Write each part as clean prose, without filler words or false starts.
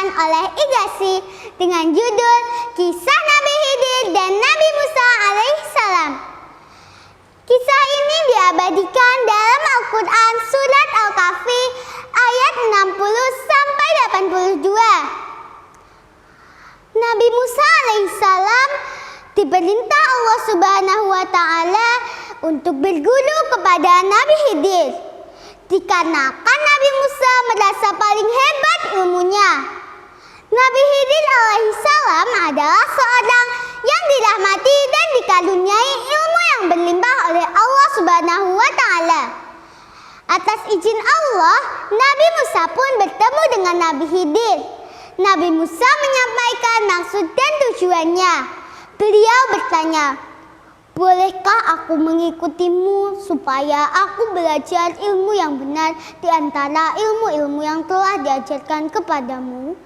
oleh Igasi dengan judul Kisah Nabi Khidir dan Nabi Musa alaihissalam. Kisah ini diabadikan dalam Al-Quran Surat Al-Kahfi ayat 60-82. Nabi Musa alaihissalam diperintah Allah Subhanahu wa Ta'ala untuk berguru kepada Nabi Khidir, dikarenakan Nabi Musa merasa paling hebat ilmunya. Nabi Khidir alaihissalam adalah seorang yang dirahmati dan dikaruniai ilmu yang berlimpah oleh Allah Subhanahu wa Ta'ala. Atas izin Allah, Nabi Musa pun bertemu dengan Nabi Khidir. Nabi Musa menyampaikan maksud dan tujuannya. Beliau bertanya, "Bolehkah aku mengikutimu supaya aku belajar ilmu yang benar di antara ilmu-ilmu yang telah diajarkan kepadamu?"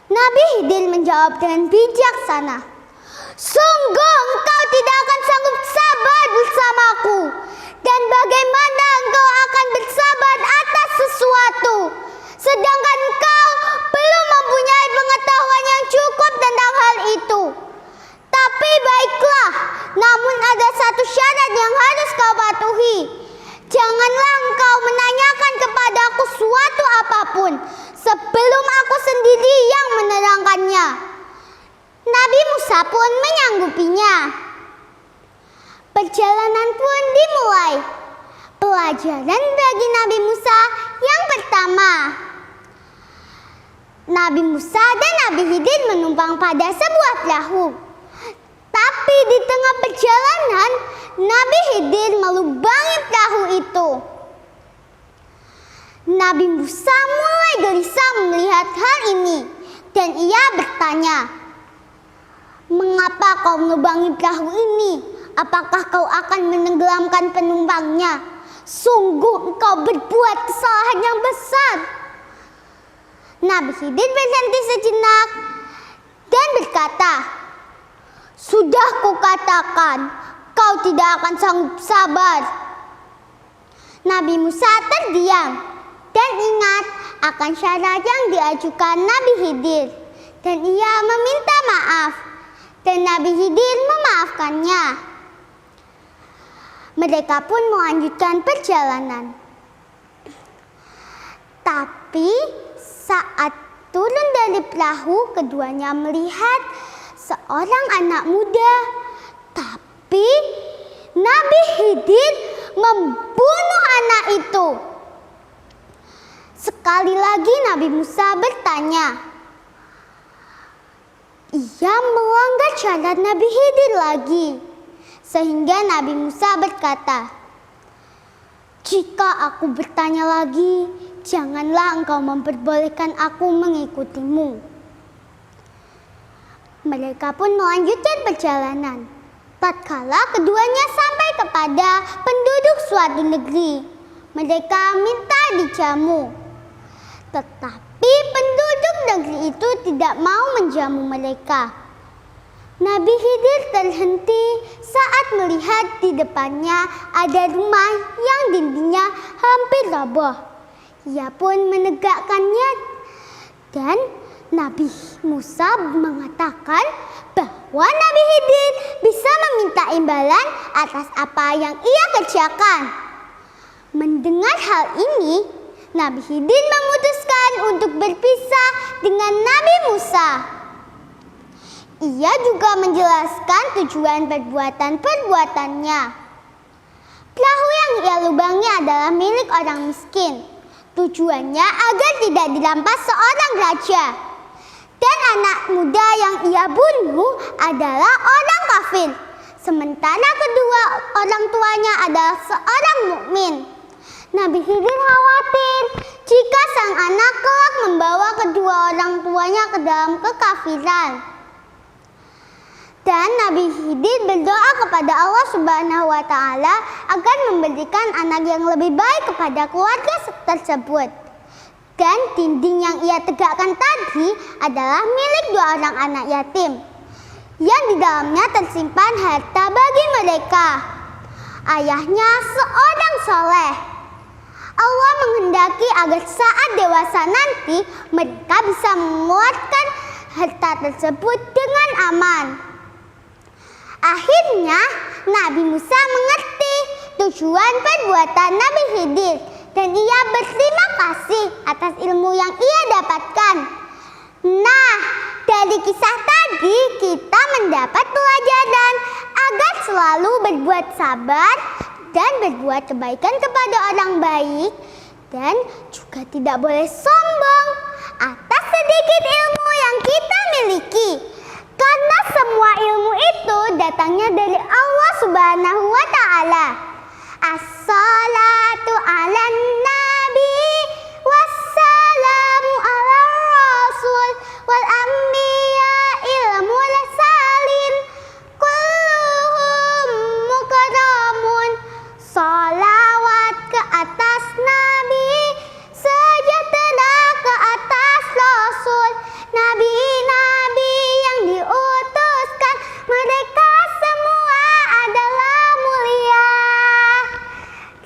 Nabi Khidir menjawab dengan bijaksana, "Sungguh engkau tidak akan sanggup sabar bersamaku. Dan bagaimana engkau akan bersabar atas sesuatu, sedangkan engkau belum mempunyai pengetahuan yang cukup tentang hal itu? Tapi baiklah, namun ada satu syarat yang harus kau patuhi. Janganlah engkau menanyakan kepadaku suatu apapun sebelum aku sendiri yang menerangkannya." Nabi Musa pun menyanggupinya. Perjalanan pun dimulai. Pelajaran bagi Nabi Musa yang pertama. Nabi Musa dan Nabi Khidir menumpang pada sebuah perahu. Tapi di tengah perjalanan, Nabi Khidir melubangi perahu itu. Nabi Musa mulai gelisah melihat hal ini dan ia bertanya, "Mengapa kau melubangi perahu ini? Apakah kau akan menenggelamkan penumpangnya? Sungguh engkau berbuat kesalahan yang besar." Nabi Khidir berhenti sejenak dan berkata, "Sudah kukatakan, kau tidak akan sanggup sabar." Nabi Musa terdiam dan ingat akan syarat yang diajukan Nabi Khidir, dan ia meminta maaf, dan Nabi Khidir memaafkannya. Mereka pun melanjutkan perjalanan. Tapi saat turun dari perahu, keduanya melihat seorang anak muda. Tapi Nabi Khidir membunuh anak itu. Sekali lagi Nabi Musa bertanya. Ia melanggar syarat Nabi Khidir lagi. Sehingga Nabi Musa berkata, "Jika aku bertanya lagi, janganlah engkau memperbolehkan aku mengikutimu." Mereka pun melanjutkan perjalanan. Tatkala keduanya sampai kepada penduduk suatu negeri, mereka minta dijamu. Tetapi penduduk negeri itu tidak mau menjamu mereka. Nabi Khidir terhenti saat melihat di depannya ada rumah yang dindingnya hampir roboh. Ia pun menegakkannya, dan Nabi Musa mengatakan bahwa Nabi Khidir bisa meminta imbalan atas apa yang ia kerjakan. Mendengar hal ini, Nabi Khidir memutuskan untuk berpisah dengan Nabi Musa. Ia juga menjelaskan tujuan perbuatan-perbuatannya. Perahu yang ia lubangi adalah milik orang miskin. Tujuannya agar tidak dirampas seorang raja. Dan anak muda yang ia bunuh adalah orang kafir. Sementara kedua orang tuanya adalah seorang mukmin. Nabi Khidir khawatir jika sang anak kelak membawa kedua orang tuanya ke dalam kekafiran. Dan Nabi Khidir berdoa kepada Allah Subhanahu wa Ta'ala agar memberikan anak yang lebih baik kepada keluarga tersebut. Dan dinding yang ia tegakkan tadi adalah milik dua orang anak yatim, yang di dalamnya tersimpan harta bagi mereka. Ayahnya seorang soleh. Allah menghendaki agar saat dewasa nanti mereka bisa mengeluarkan harta tersebut dengan aman. Akhirnya Nabi Musa mengerti tujuan perbuatan Nabi Khidir dan ia berterima kasih atas ilmu yang ia dapatkan. Nah, dari kisah tadi kita mendapat pelajaran agar selalu berbuat sabar dan berbuat kebaikan kepada orang baik, dan juga tidak boleh sombong atas sedikit ilmu yang kita miliki, karena semua ilmu itu datangnya dari Allah Subhanahu wa Ta'ala. As-salatu 'alan nabi wassalamu 'ala rasul wal anbiya ilmul salim kulluhum mukarramun. Salawat ke atas nabi, sejahtera ke atas rasul, nabi-nabi yang diutuskan, mereka semua adalah mulia.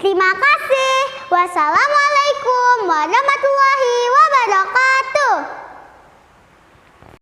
Terima kasih. Wassalamualaikum warahmatullahi wabarakatuh.